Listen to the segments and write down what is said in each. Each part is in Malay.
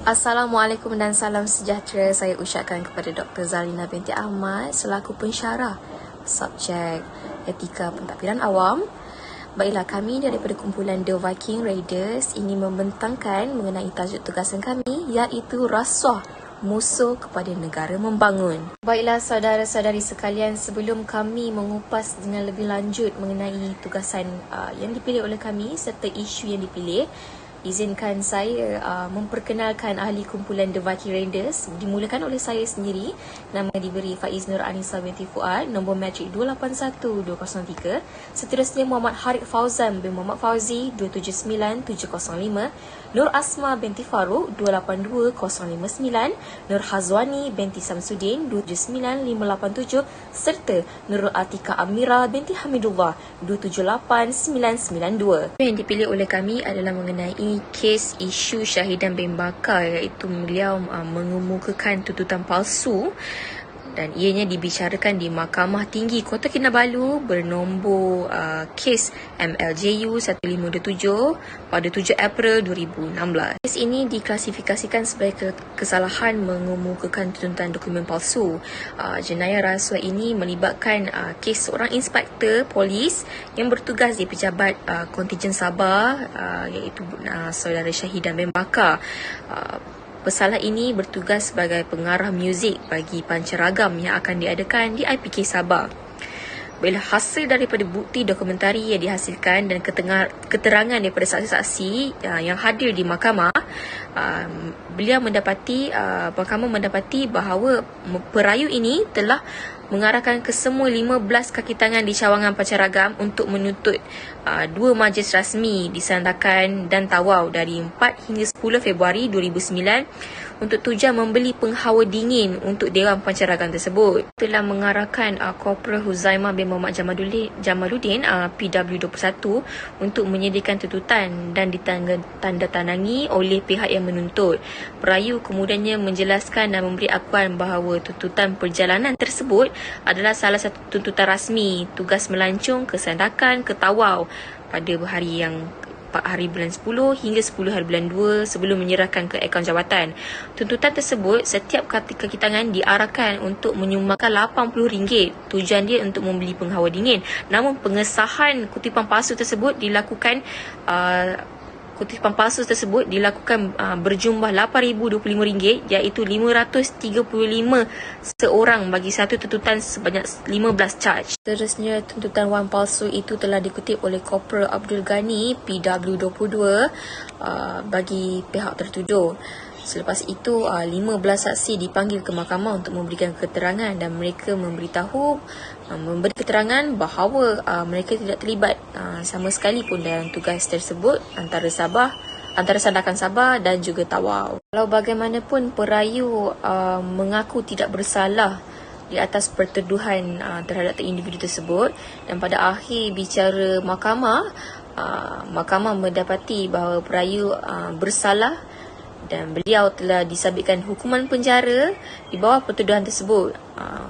Assalamualaikum dan salam sejahtera. Saya ucapkan kepada Dr. Zalina binti Ahmad selaku pensyarah subjek Etika Pentadbiran Awam. Baiklah, kami daripada kumpulan The Viking Raiders ini membentangkan mengenai tajuk tugasan kami, iaitu rasuah musuh kepada negara membangun. Baiklah saudara-saudari sekalian, sebelum kami mengupas dengan lebih lanjut mengenai tugasan yang dipilih oleh kami serta isu yang dipilih, izinkan saya memperkenalkan ahli kumpulan The Viking Raiders. Dimulakan oleh saya sendiri. Nama diberi Faiz Nur Anissa binti Fuad, nombor matrik 281203. Seterusnya Muhammad Harith Fauzan bin Muhammad Fauzi 279705. Nur Asma binti Farouk 282059. Nur Hazwani binti Samsudin 279587 serta Nurul Atika Amira binti Hamidullah 278992. Yang dipilih oleh kami adalah mengenai kes isu Syahidan bin Bakar, iaitu beliau mengemukakan tuntutan palsu dan ianya dibicarakan di Mahkamah Tinggi Kota Kinabalu bernombor kes MLJU 1527 pada 7 April 2016. Kes ini diklasifikasikan sebagai kesalahan mengemukakan tuntutan dokumen palsu. Jenayah rasuah ini melibatkan kes seorang inspektor polis yang bertugas di Pejabat Kontijen Sabah, iaitu saudara Syahidan bin Bakar. Pesalah ini bertugas sebagai pengarah muzik bagi pancaragam yang akan diadakan di IPK Sabah. Bila hasil daripada bukti dokumentari yang dihasilkan dan keterangan daripada saksi-saksi yang hadir di mahkamah, mahkamah mendapati bahawa perayu ini telah mengarahkan kesemua 15 kaki tangan di cawangan pancaragam untuk menuntut 2 majlis rasmi disandakan dan tawau dari 4 hingga 10 Februari 2009 untuk tujuan membeli penghawa dingin untuk Dewan Pancaragam tersebut. Telah mengarahkan Korporal Huzaimah bin Muhammad Jamaluddin PW21 untuk menyediakan tuntutan dan ditandatangani oleh pihak yang menuntut. Perayu kemudiannya menjelaskan dan memberi akuan bahawa tuntutan perjalanan tersebut adalah salah satu tuntutan rasmi tugas melancong ke sandakan ke tawau pada hari yang 4 hari bulan 10 hingga 10 hari bulan 2 sebelum menyerahkan ke akaun jawatan. Tuntutan tersebut, setiap kaki tangan diarahkan untuk menyumbangkan RM80. Tujuan dia untuk membeli penghawa dingin. Namun pengesahan kutipan palsu tersebut dilakukan berjumlah RM8,025, iaitu RM535 seorang bagi satu tuntutan sebanyak 15 charge. Seterusnya, tuntutan wang palsu itu telah dikutip oleh Korporal Abdul Ghani PW22 bagi pihak tertuduh. Selepas itu, 15 saksi dipanggil ke mahkamah untuk memberikan keterangan dan mereka memberi keterangan bahawa mereka tidak terlibat sama sekali pun dalam tugas tersebut antara sandakan Sabah dan juga tawau. Walau bagaimanapun, perayu mengaku tidak bersalah di atas pertuduhan terhadap individu tersebut, dan pada akhir bicara mahkamah mendapati bahawa perayu bersalah dan beliau telah disabitkan hukuman penjara di bawah pertuduhan tersebut.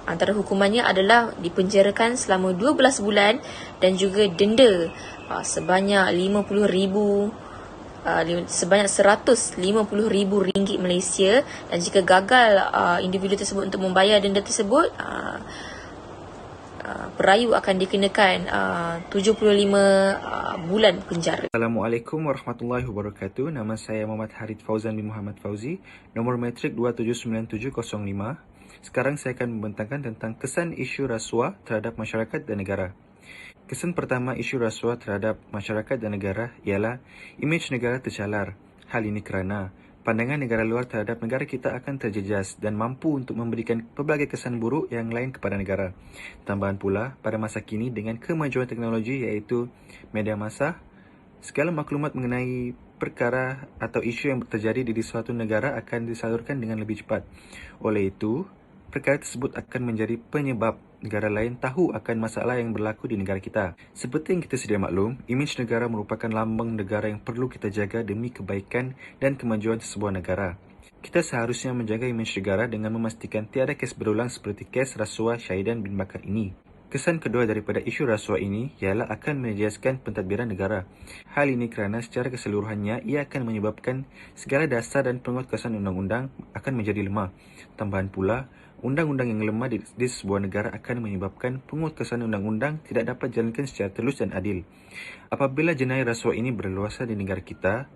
Antara hukumannya adalah dipenjarakan selama 12 bulan dan juga denda sebanyak RM150,000 Malaysia, dan jika gagal individu tersebut untuk membayar denda tersebut, perayu akan dikenakan 75 bulan penjara. Assalamualaikum warahmatullahi wabarakatuh. Nama saya Muhammad Harith Fauzan bin Muhammad Fauzi, nombor matrik 279705. Sekarang saya akan membentangkan tentang kesan isu rasuah terhadap masyarakat dan negara. Kesan pertama isu rasuah terhadap masyarakat dan negara ialah imej negara tercalar. Hal ini kerana pandangan negara luar terhadap negara kita akan terjejas dan mampu untuk memberikan pelbagai kesan buruk yang lain kepada negara. Tambahan pula, pada masa kini dengan kemajuan teknologi iaitu media massa, segala maklumat mengenai perkara atau isu yang terjadi di suatu negara akan disalurkan dengan lebih cepat. Oleh itu, perkara tersebut akan menjadi penyebab negara lain tahu akan masalah yang berlaku di negara kita. Seperti yang kita sedia maklum, imej negara merupakan lambang negara yang perlu kita jaga demi kebaikan dan kemajuan sebuah negara. Kita seharusnya menjaga imej negara dengan memastikan tiada kes berulang seperti kes rasuah Syahidan bin Bakar ini. Kesan kedua daripada isu rasuah ini ialah akan menjejaskan pentadbiran negara. Hal ini kerana secara keseluruhannya ia akan menyebabkan segala dasar dan penguatkuasaan undang-undang akan menjadi lemah. Tambahan pula, undang-undang yang lemah di sebuah negara akan menyebabkan penguatkuasaan undang-undang tidak dapat dijalankan secara telus dan adil. Apabila jenayah rasuah ini berleluasa di negara kita,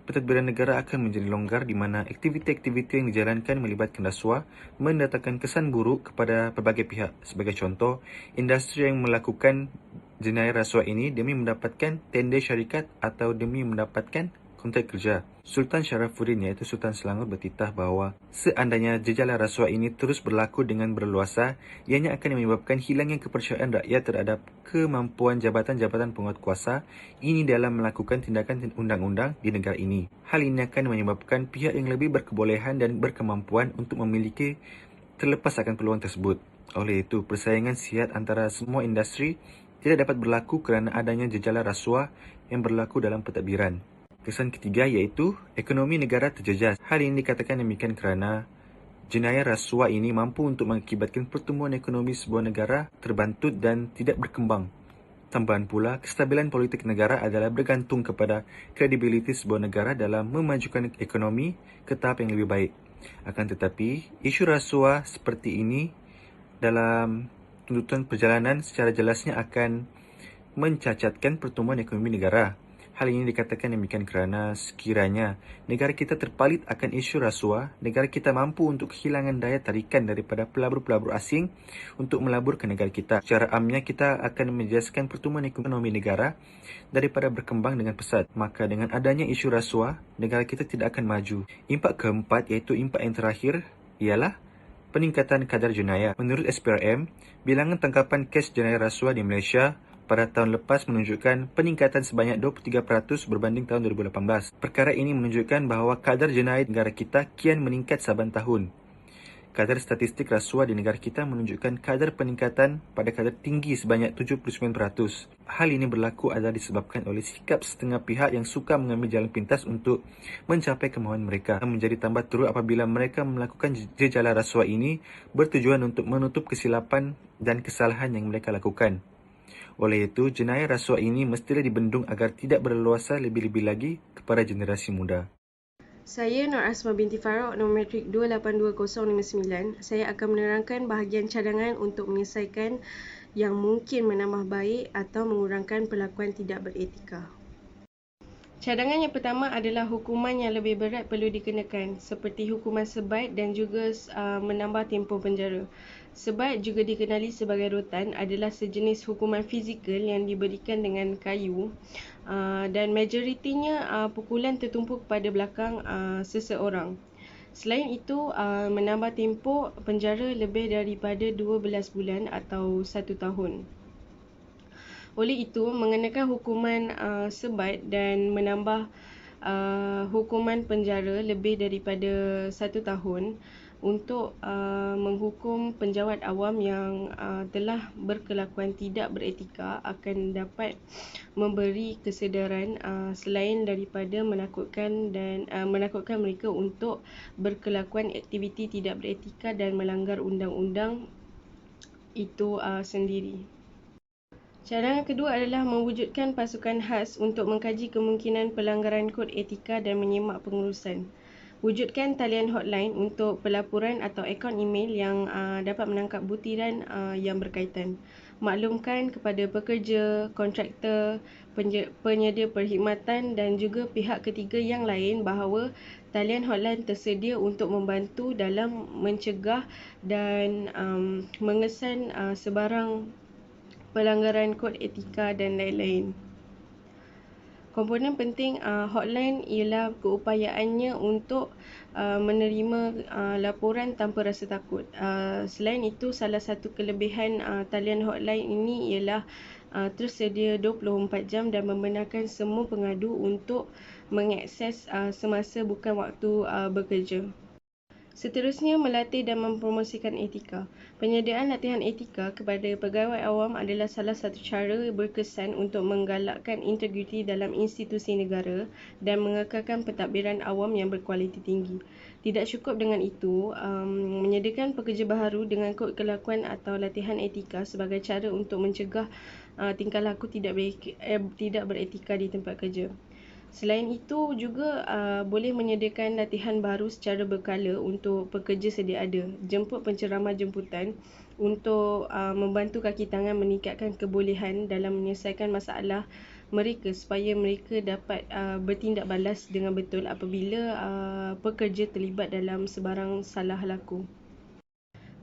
pentadbiran negara akan menjadi longgar di mana aktiviti-aktiviti yang dijalankan melibatkan rasuah mendatangkan kesan buruk kepada pelbagai pihak. Sebagai contoh, industri yang melakukan jenayah rasuah ini demi mendapatkan tender syarikat atau demi mendapatkan kontrak kerja. Sultan Syarafuddin iaitu Sultan Selangor bertitah bahawa seandainya jejala rasuah ini terus berlaku dengan berluasa, ianya akan menyebabkan hilangnya kepercayaan rakyat terhadap kemampuan jabatan-jabatan penguatkuasa ini dalam melakukan tindakan undang-undang di negara ini. Hal ini akan menyebabkan pihak yang lebih berkebolehan dan berkemampuan untuk memiliki terlepas akan peluang tersebut. Oleh itu, persaingan sihat antara semua industri tidak dapat berlaku kerana adanya jejala rasuah yang berlaku dalam pentadbiran. Kesan ketiga iaitu ekonomi negara terjejas. Hal ini dikatakan demikian kerana jenayah rasuah ini mampu untuk mengakibatkan pertumbuhan ekonomi sebuah negara terbantut dan tidak berkembang. Tambahan pula, kestabilan politik negara adalah bergantung kepada kredibiliti sebuah negara dalam memajukan ekonomi ke tahap yang lebih baik. Akan tetapi, isu rasuah seperti ini dalam tuntutan perjalanan secara jelasnya akan mencacatkan pertumbuhan ekonomi negara. Hal ini dikatakan demikian kerana sekiranya negara kita terpalit akan isu rasuah, negara kita mampu untuk kehilangan daya tarikan daripada pelabur-pelabur asing untuk melabur ke negara kita. Secara amnya kita akan menjejaskan pertumbuhan ekonomi negara daripada berkembang dengan pesat. Maka dengan adanya isu rasuah, negara kita tidak akan maju. Impak keempat iaitu impak yang terakhir ialah peningkatan kadar jenayah. Menurut SPRM, bilangan tangkapan kes jenayah rasuah di Malaysia pada tahun lepas menunjukkan peningkatan sebanyak 23% berbanding tahun 2018. Perkara ini menunjukkan bahawa kadar jenayah negara kita kian meningkat saban tahun. Kadar statistik rasuah di negara kita menunjukkan kadar peningkatan pada kadar tinggi sebanyak 79%. Hal ini berlaku adalah disebabkan oleh sikap setengah pihak yang suka mengambil jalan pintas untuk mencapai kemahuan mereka. Menjadi tambah teruk apabila mereka melakukan jejala rasuah ini bertujuan untuk menutup kesilapan dan kesalahan yang mereka lakukan. Oleh itu, jenayah rasuah ini mestilah dibendung agar tidak berleluasa lebih-lebih lagi kepada generasi muda. Saya Nur Asma binti Farouk, nombor matrik 282059. Saya akan menerangkan bahagian cadangan untuk menyelesaikan yang mungkin menambah baik atau mengurangkan perlakuan tidak beretika. Cadangan yang pertama adalah hukuman yang lebih berat perlu dikenakan, seperti hukuman sebat dan juga menambah tempoh penjara. Sebat, juga dikenali sebagai rotan, adalah sejenis hukuman fizikal yang diberikan dengan kayu dan majoritinya pukulan tertumpuk pada belakang seseorang. Selain itu, menambah tempoh penjara lebih daripada 12 bulan atau 1 tahun. Oleh itu, mengenakan hukuman sebat dan menambah hukuman penjara lebih daripada 1 tahun untuk menghukum penjawat awam yang telah berkelakuan tidak beretika akan dapat memberi kesedaran selain daripada menakutkan mereka untuk berkelakuan aktiviti tidak beretika dan melanggar undang-undang itu sendiri. Cadangan kedua adalah mewujudkan pasukan khas untuk mengkaji kemungkinan pelanggaran kod etika dan menyemak pengurusan. Wujudkan talian hotline untuk pelaporan atau akaun email yang dapat menangkap butiran yang berkaitan. Maklumkan kepada pekerja, kontraktor, penyedia perkhidmatan dan juga pihak ketiga yang lain bahawa talian hotline tersedia untuk membantu dalam mencegah dan mengesan sebarang pelanggaran kod etika dan lain-lain. Komponen penting hotline ialah keupayaannya untuk menerima laporan tanpa rasa takut. Selain itu, salah satu kelebihan talian hotline ini ialah tersedia 24 jam dan membenarkan semua pengadu untuk mengakses semasa bukan waktu bekerja. Seterusnya, melatih dan mempromosikan etika. Penyediaan latihan etika kepada pegawai awam adalah salah satu cara berkesan untuk menggalakkan integriti dalam institusi negara dan mengekalkan pentadbiran awam yang berkualiti tinggi. Tidak cukup dengan itu, menyediakan pekerja baharu dengan kod kelakuan atau latihan etika sebagai cara untuk mencegah tingkah laku tidak beretika di tempat kerja. Selain itu juga boleh menyediakan latihan baru secara berkala untuk pekerja sedia ada. Jemput penceramah jemputan untuk membantu kaki tangan meningkatkan kebolehan dalam menyelesaikan masalah mereka supaya mereka dapat bertindak balas dengan betul apabila pekerja terlibat dalam sebarang salah laku.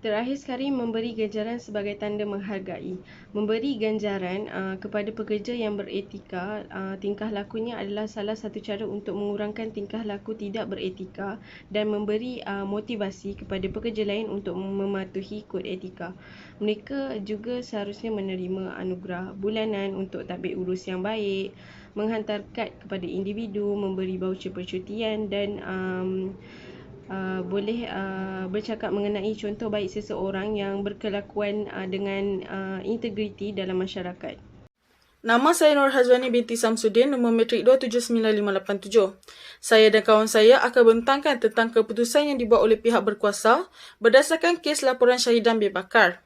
Terakhir sekali, memberi ganjaran sebagai tanda menghargai. Memberi ganjaran kepada pekerja yang beretika, tingkah lakunya adalah salah satu cara untuk mengurangkan tingkah laku tidak beretika dan memberi motivasi kepada pekerja lain untuk mematuhi kod etika. Mereka juga seharusnya menerima anugerah bulanan untuk tadbir urus yang baik, menghantar kad kepada individu, memberi baucer percutian dan boleh bercakap mengenai contoh baik seseorang yang berkelakuan dengan integriti dalam masyarakat. Nama saya Nur Hazwani binti Samsudin, nombor metrik 2795587. Saya dan kawan saya akan bentangkan tentang keputusan yang dibuat oleh pihak berkuasa berdasarkan kes laporan Syahidan bin Bakar.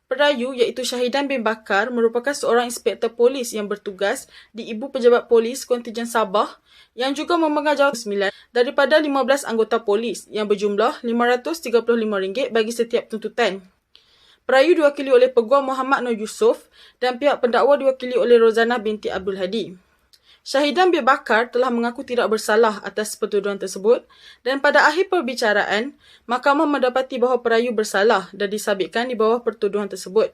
Perayu iaitu Syahidan bin Bakar merupakan seorang inspektor polis yang bertugas di Ibu Pejabat Polis Kontijen Sabah yang juga memegang jawatan 9 daripada 15 anggota polis yang berjumlah RM535 bagi setiap tuntutan. Perayu diwakili oleh Peguam Muhammad Nur Yusof dan pihak pendakwa diwakili oleh Rozana binti Abdul Hadi. Syahidan bin Bakar telah mengaku tidak bersalah atas pertuduhan tersebut dan pada akhir perbicaraan, mahkamah mendapati bahawa perayu bersalah dan disabitkan di bawah pertuduhan tersebut.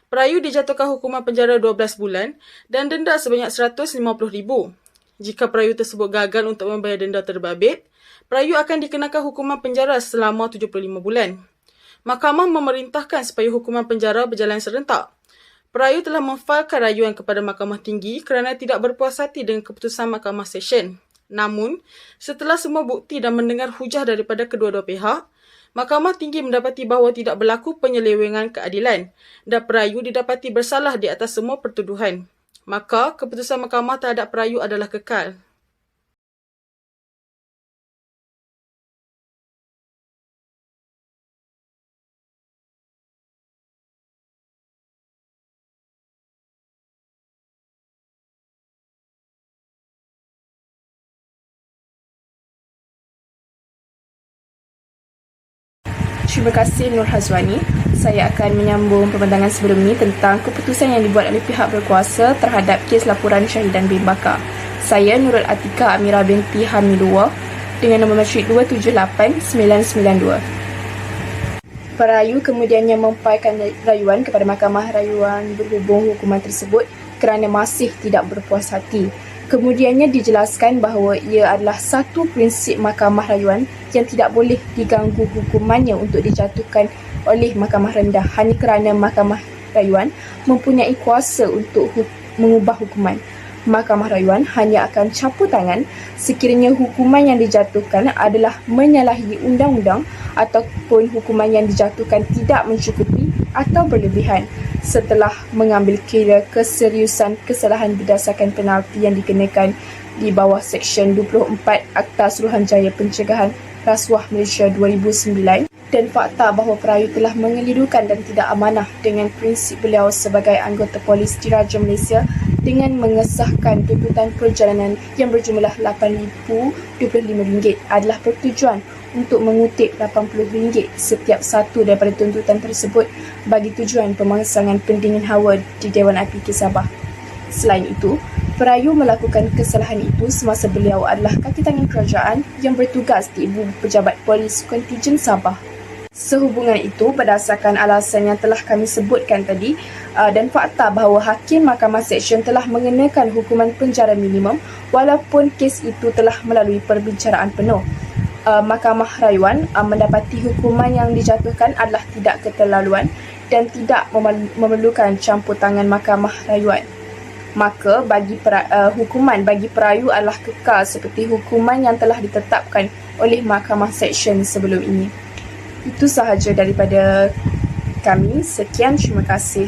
Perayu dijatuhkan hukuman penjara 12 bulan dan denda sebanyak RM150,000. Jika perayu tersebut gagal untuk membayar denda terbabit, perayu akan dikenakan hukuman penjara selama 75 bulan. Mahkamah memerintahkan supaya hukuman penjara berjalan serentak. Perayu telah memfailkan rayuan kepada Mahkamah Tinggi kerana tidak berpuas hati dengan keputusan Mahkamah Session. Namun, setelah semua bukti dan mendengar hujah daripada kedua-dua pihak, Mahkamah Tinggi mendapati bahawa tidak berlaku penyelewengan keadilan dan perayu didapati bersalah di atas semua pertuduhan. Maka, keputusan Mahkamah terhadap perayu adalah kekal. Terima kasih Nur Hazwani. Saya akan menyambung pembentangan sebelum ini tentang keputusan yang dibuat oleh pihak berkuasa terhadap kes laporan Syahidan bin Bakar. Saya Nurul Atika Amira binti Hamidullah dengan nombor matrik 278992. Perayu kemudiannya memfailkan rayuan kepada Mahkamah Rayuan berhubung hukuman tersebut kerana masih tidak berpuas hati. Kemudiannya dijelaskan bahawa ia adalah satu prinsip mahkamah rayuan yang tidak boleh diganggu hukumannya untuk dijatuhkan oleh mahkamah rendah hanya kerana mahkamah rayuan mempunyai kuasa untuk mengubah hukuman. Mahkamah rayuan hanya akan campur tangan sekiranya hukuman yang dijatuhkan adalah menyalahi undang-undang ataupun hukuman yang dijatuhkan tidak mencukupi atau berlebihan setelah mengambil kira keseriusan kesalahan berdasarkan penalti yang dikenakan di bawah Seksyen 24 Akta Suruhanjaya Pencegahan Rasuah Malaysia 2009 dan fakta bahawa perayu telah mengelirukan dan tidak amanah dengan prinsip beliau sebagai anggota polis Diraja Malaysia dengan mengesahkan tuntutan perjalanan yang berjumlah RM8,025 adalah bertujuan untuk mengutip RM80 setiap satu daripada tuntutan tersebut bagi tujuan pemangsangan pendingin hawa di Dewan IPK Sabah. Selain itu, perayu melakukan kesalahan itu semasa beliau adalah kaki tangan kerajaan yang bertugas di Ibu Pejabat Polis Kontijen Sabah. Sehubungan itu, berdasarkan alasan yang telah kami sebutkan tadi dan fakta bahawa Hakim Mahkamah Seksyen telah mengenakan hukuman penjara minimum walaupun kes itu telah melalui perbincangan penuh, Mahkamah Rayuan mendapati hukuman yang dijatuhkan adalah tidak keterlaluan dan tidak memerlukan campur tangan Mahkamah Rayuan. maka hukuman bagi perayu adalah kekal seperti hukuman yang telah ditetapkan oleh Mahkamah Seksyen sebelum ini. Itu sahaja daripada kami. Sekian, terima kasih.